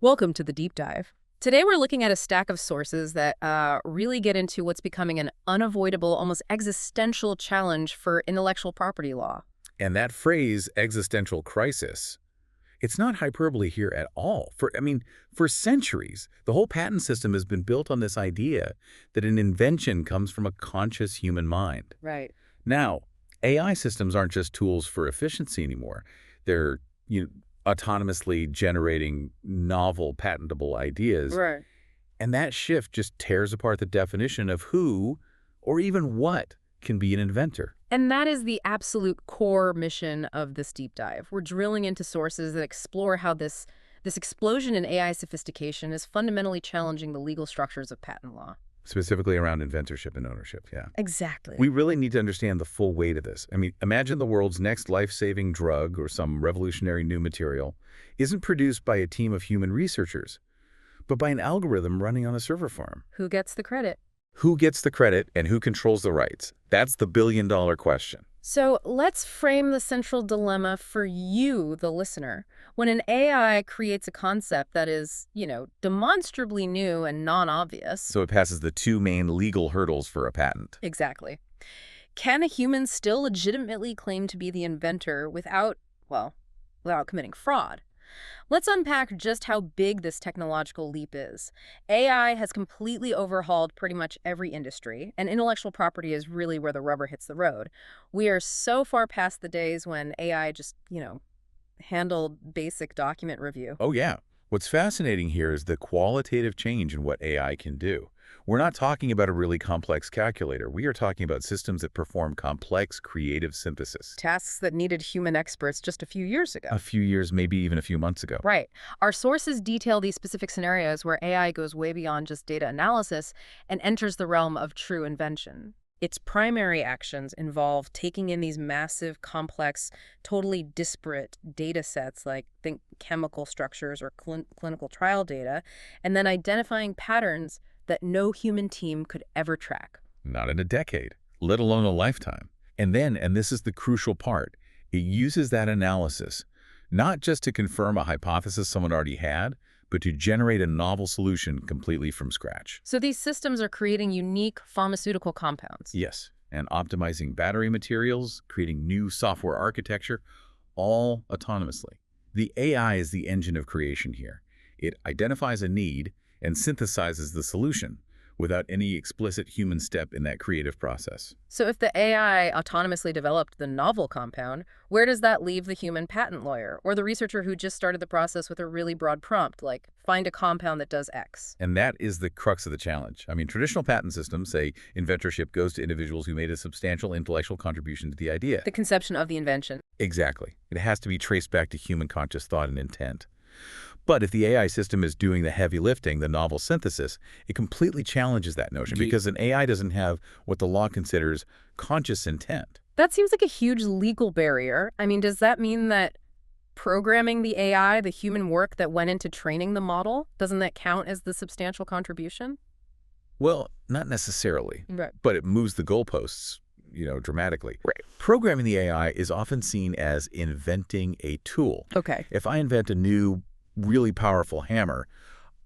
Welcome to the deep dive. Today we're looking at a stack of sources that really get into what's becoming an unavoidable, almost existential challenge for intellectual property law. And that phrase, existential crisis, it's not hyperbole here at all. For centuries, the whole patent system has been built on this idea that an invention comes from a conscious human mind. Right. Now, AI systems aren't just tools for efficiency anymore. They're, autonomously generating novel, patentable ideas. Right. And that shift just tears apart the definition of who or even what can be an inventor. And that is the absolute core mission of this deep dive. We're drilling into sources that explore how this explosion in AI sophistication is fundamentally challenging the legal structures of patent law. Specifically around inventorship and ownership, yeah. Exactly. We really need to understand the full weight of this. Imagine the world's next life-saving drug or some revolutionary new material isn't produced by a team of human researchers, but by an algorithm running on a server farm. Who gets the credit? Who gets the credit and who controls the rights? That's the billion-dollar question. So let's frame the central dilemma for you, the listener. When an AI creates a concept that is, demonstrably new and non-obvious. So it passes the two main legal hurdles for a patent. Exactly. Can a human still legitimately claim to be the inventor without committing fraud? Let's unpack just how big this technological leap is. AI has completely overhauled pretty much every industry, and intellectual property is really where the rubber hits the road. We are so far past the days when AI just, handled basic document review. Oh, yeah. What's fascinating here is the qualitative change in what AI can do. We're not talking about a really complex calculator. We are talking about systems that perform complex creative synthesis. Tasks that needed human experts just a few years ago. A few years, maybe even a few months ago. Right. Our sources detail these specific scenarios where AI goes way beyond just data analysis and enters the realm of true invention. Its primary actions involve taking in these massive, complex, totally disparate data sets, like think chemical structures or clinical trial data, and then identifying patterns that no human team could ever track. Not in a decade, let alone a lifetime. And then, and this is the crucial part, it uses that analysis not just to confirm a hypothesis someone already had, but to generate a novel solution completely from scratch. So these systems are creating unique pharmaceutical compounds. Yes, and optimizing battery materials, creating new software architecture, all autonomously. The AI is the engine of creation here. It identifies a need and synthesizes the solution without any explicit human step in that creative process. So if the AI autonomously developed the novel compound, where does that leave the human patent lawyer or the researcher who just started the process with a really broad prompt, like find a compound that does X? And that is the crux of the challenge. Traditional patent systems say inventorship goes to individuals who made a substantial intellectual contribution to the idea. The conception of the invention. Exactly. It has to be traced back to human conscious thought and intent. But if the AI system is doing the heavy lifting, the novel synthesis, it completely challenges that notion because an AI doesn't have what the law considers conscious intent. That seems like a huge legal barrier. Does that mean that programming the AI, the human work that went into training the model, doesn't that count as the substantial contribution? Well, not necessarily, Right. But it moves the goalposts, dramatically. Right. Programming the AI is often seen as inventing a tool. Okay. If I invent a new, really powerful hammer,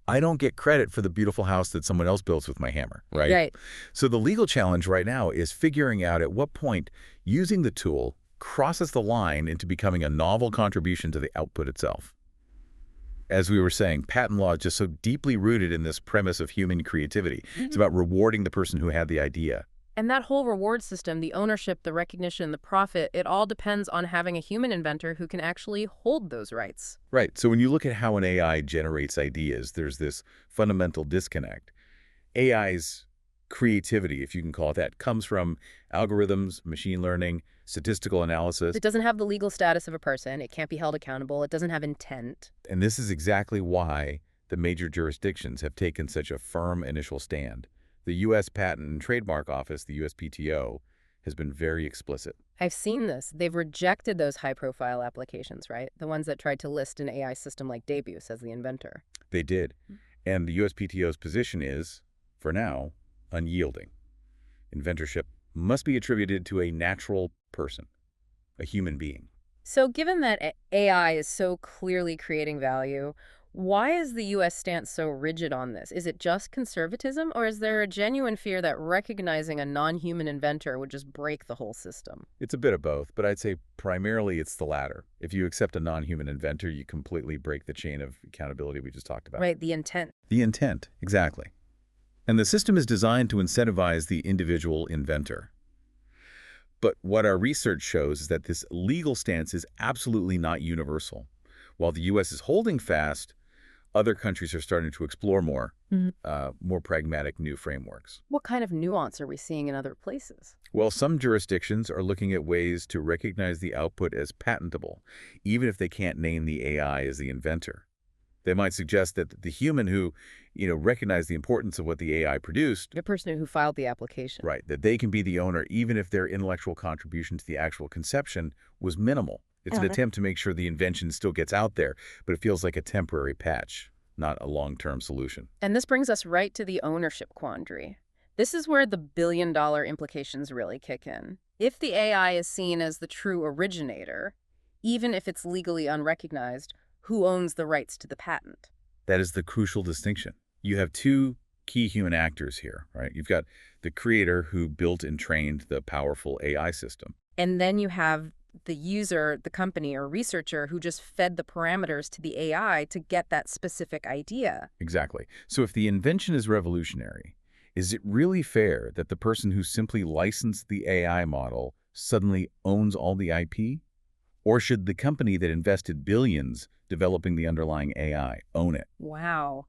I don't get credit for the beautiful house that someone else builds with my hammer, right? Right. So the legal challenge right now is figuring out at what point using the tool crosses the line into becoming a novel contribution to the output itself. As we were saying, patent law is just so deeply rooted in this premise of human creativity. It's about rewarding the person who had the idea. And that whole reward system, the ownership, the recognition, the profit, it all depends on having a human inventor who can actually hold those rights. Right. So when you look at how an AI generates ideas, there's this fundamental disconnect. AI's creativity, if you can call it that, comes from algorithms, machine learning, statistical analysis. It doesn't have the legal status of a person. It can't be held accountable. It doesn't have intent. And this is exactly why the major jurisdictions have taken such a firm initial stand. The U.S. Patent and Trademark Office, the USPTO, has been very explicit. I've seen this. They've rejected those high-profile applications, right? The ones that tried to list an AI system like Debus as the inventor. They did. And the USPTO's position is, for now, unyielding. Inventorship must be attributed to a natural person, a human being. So given that AI is so clearly creating value, Why is the U.S. stance so rigid on this? Is it just conservatism, or is there a genuine fear that recognizing a non-human inventor would just break the whole system? It's a bit of both, but I'd say primarily it's the latter. If you accept a non-human inventor, you completely break the chain of accountability we just talked about. Right, the intent. The intent, exactly. And the system is designed to incentivize the individual inventor. But what our research shows is that this legal stance is absolutely not universal. While the U.S. is holding fast, other countries are starting to explore more pragmatic new frameworks. What kind of nuance are we seeing in other places? Well, some jurisdictions are looking at ways to recognize the output as patentable, even if they can't name the AI as the inventor. They might suggest that the human who, recognized the importance of what the AI produced, The person who filed the application. right, that they can be the owner even if their intellectual contribution to the actual conception was minimal. It's an attempt to make sure the invention still gets out there, but it feels like a temporary patch, not a long-term solution. And this brings us right to the ownership quandary. This is where the billion-dollar implications really kick in. If the AI is seen as the true originator, even if it's legally unrecognized, who owns the rights to the patent? That is the crucial distinction. You have two key human actors here, right? You've got the creator who built and trained the powerful AI system. And then you have the user, the company or researcher who just fed the parameters to the AI to get that specific idea. Exactly. So if the invention is revolutionary, is it really fair that the person who simply licensed the AI model suddenly owns all the IP? Or should the company that invested billions developing the underlying AI own it? Wow.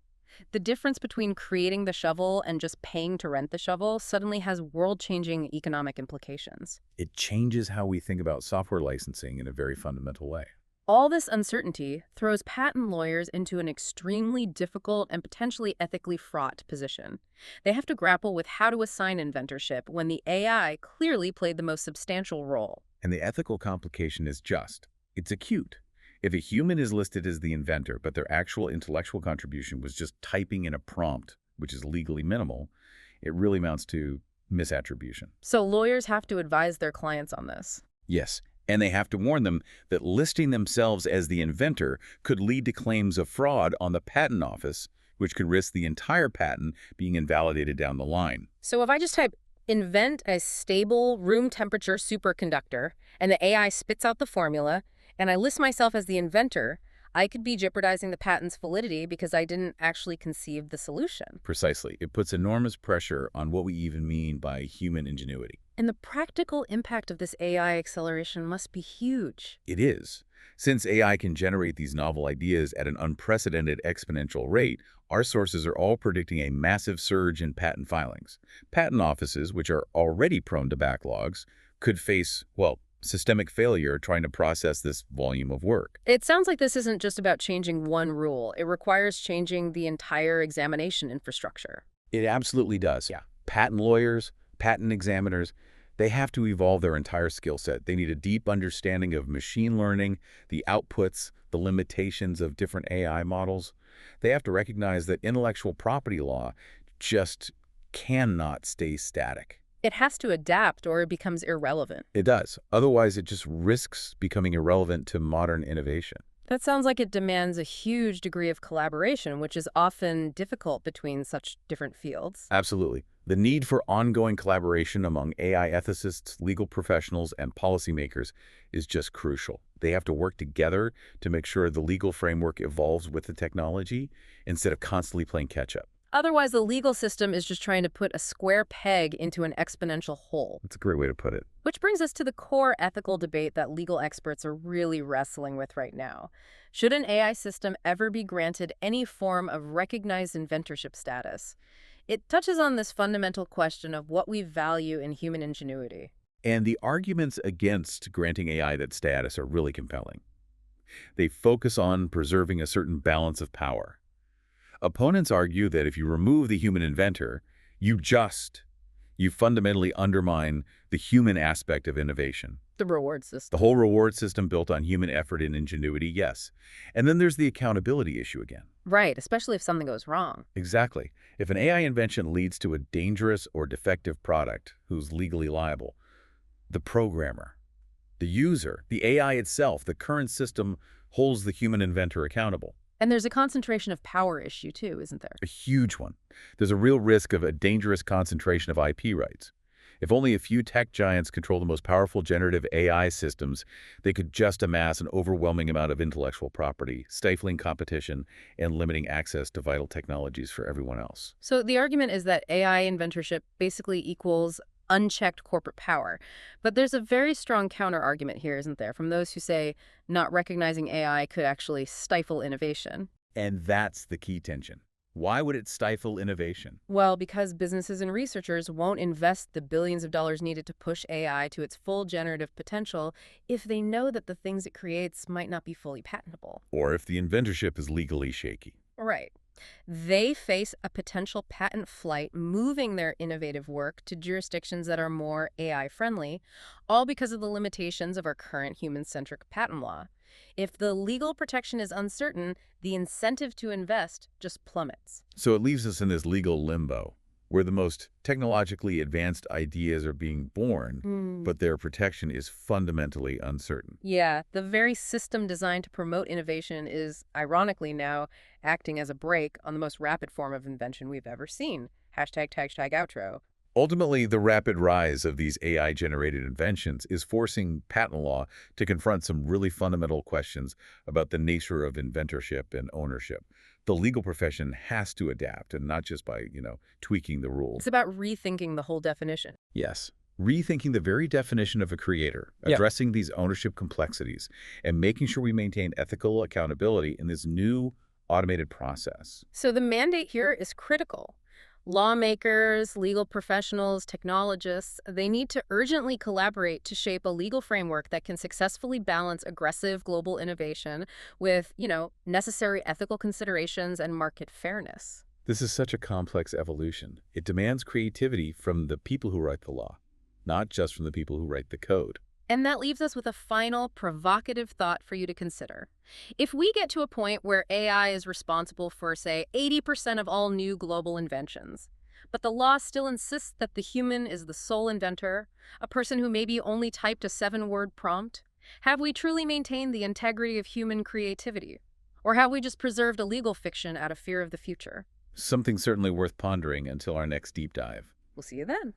The difference between creating the shovel and just paying to rent the shovel suddenly has world-changing economic implications. It changes how we think about software licensing in a very fundamental way. All this uncertainty throws patent lawyers into an extremely difficult and potentially ethically fraught position. They have to grapple with how to assign inventorship when the AI clearly played the most substantial role. And the ethical complication is it's acute. If a human is listed as the inventor, but their actual intellectual contribution was just typing in a prompt, which is legally minimal, it really amounts to misattribution. So lawyers have to advise their clients on this. Yes, and they have to warn them that listing themselves as the inventor could lead to claims of fraud on the patent office, which could risk the entire patent being invalidated down the line. So if I just type invent a stable room temperature superconductor and the AI spits out the formula, and I list myself as the inventor, I could be jeopardizing the patent's validity because I didn't actually conceive the solution. Precisely. It puts enormous pressure on what we even mean by human ingenuity. And the practical impact of this AI acceleration must be huge. It is. Since AI can generate these novel ideas at an unprecedented exponential rate, our sources are all predicting a massive surge in patent filings. Patent offices, which are already prone to backlogs, could face, systemic failure trying to process this volume of work. It sounds like this isn't just about changing one rule. It requires changing the entire examination infrastructure. It absolutely does. Yeah. Patent lawyers, patent examiners, they have to evolve their entire skill set. They need a deep understanding of machine learning, the outputs, the limitations of different AI models. They have to recognize that intellectual property law just cannot stay static. It has to adapt or it becomes irrelevant. It does. Otherwise, it just risks becoming irrelevant to modern innovation. That sounds like it demands a huge degree of collaboration, which is often difficult between such different fields. Absolutely. The need for ongoing collaboration among AI ethicists, legal professionals, and policymakers is just crucial. They have to work together to make sure the legal framework evolves with the technology instead of constantly playing catch-up. Otherwise, the legal system is just trying to put a square peg into an exponential hole. That's a great way to put it. Which brings us to the core ethical debate that legal experts are really wrestling with right now. Should an AI system ever be granted any form of recognized inventorship status? It touches on this fundamental question of what we value in human ingenuity. And the arguments against granting AI that status are really compelling. They focus on preserving a certain balance of power. Opponents argue that if you remove the human inventor, you fundamentally undermine the human aspect of innovation. The reward system. The whole reward system built on human effort and ingenuity, yes. And then there's the accountability issue again. Right, especially if something goes wrong. Exactly. If an AI invention leads to a dangerous or defective product, who's legally liable? The programmer, the user, the AI itself, the current system holds the human inventor accountable. And there's a concentration of power issue too, isn't there? A huge one. There's a real risk of a dangerous concentration of IP rights. If only a few tech giants control the most powerful generative AI systems, they could just amass an overwhelming amount of intellectual property, stifling competition and limiting access to vital technologies for everyone else. So the argument is that AI inventorship basically equals unchecked corporate power. But there's a very strong counter-argument here, isn't there, from those who say not recognizing AI could actually stifle innovation. And that's the key tension. Why would it stifle innovation? Well, because businesses and researchers won't invest the billions of dollars needed to push AI to its full generative potential if they know that the things it creates might not be fully patentable. Or if the inventorship is legally shaky? Right. They face a potential patent flight moving their innovative work to jurisdictions that are more AI-friendly, all because of the limitations of our current human-centric patent law. If the legal protection is uncertain, the incentive to invest just plummets. So it leaves us in this legal limbo, where the most technologically advanced ideas are being born, Hmm. but their protection is fundamentally uncertain. Yeah, the very system designed to promote innovation is, ironically now, acting as a brake on the most rapid form of invention we've ever seen. Hashtag outro. Ultimately, the rapid rise of these AI-generated inventions is forcing patent law to confront some really fundamental questions about the nature of inventorship and ownership. The legal profession has to adapt, and not just by, tweaking the It's rules. about rethinking the whole definition. Yes. Rethinking the very definition of a creator, Yeah. addressing these ownership complexities, and making sure we maintain ethical accountability in this new automated process. So the mandate here is critical. Lawmakers, legal professionals, technologists, they need to urgently collaborate to shape a legal framework that can successfully balance aggressive global innovation with, necessary ethical considerations and market fairness. This is such a complex evolution. It demands creativity from the people who write the law, not just from the people who write the code. And that leaves us with a final provocative thought for you to consider. If we get to a point where AI is responsible for, say, 80% of all new global inventions, but the law still insists that the human is the sole inventor, a person who maybe only typed a 7-word prompt, have we truly maintained the integrity of human creativity? Or have we just preserved a legal fiction out of fear of the future? Something certainly worth pondering until our next deep dive. We'll see you then.